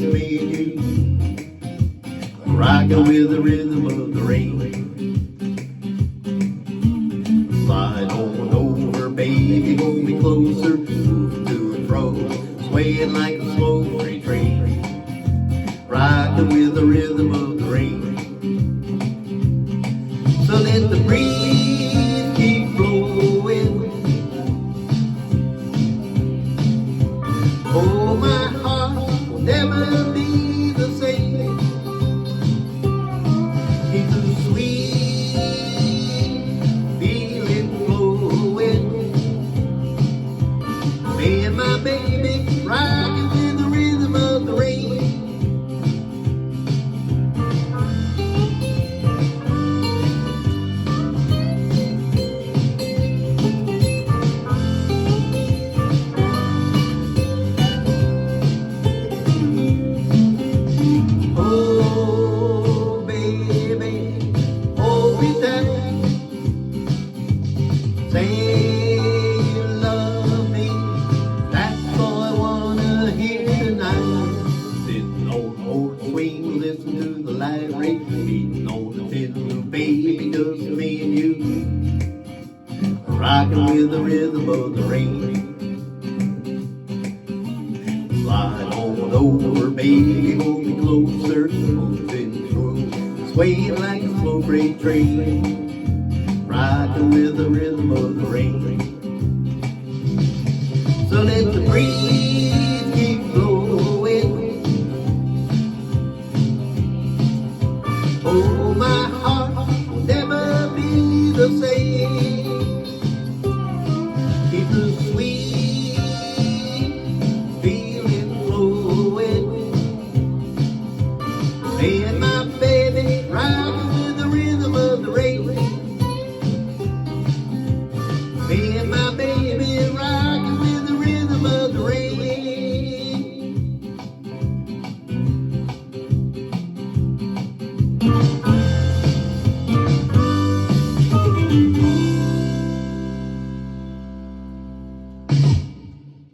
me and you, rocking with the rhythm of the rain. Slide on over, baby, hold me closer, move to and fro, swaying like a slow freight train, rocking with the rhythm of the rain. So let the breeze keep blowing. Oh, my heart will never be the same. Keep the sweet feeling flowing. Me and my baby rocking with the rhythm of the rain. Oh, baby, hold me tight. Say you love me, that's all I wanna hear tonight. Sitting on the old swing, listen to the light ring, beating on the fiddle, baby, just me and you, rocking with the rhythm of the rain. Slide on over, baby, hold me closer, moving through, swaying like a slow freight train, rocking with the rhythm of the rain. So let the breeze keep blowing. Oh, my heart will never be the same. Keep the sweet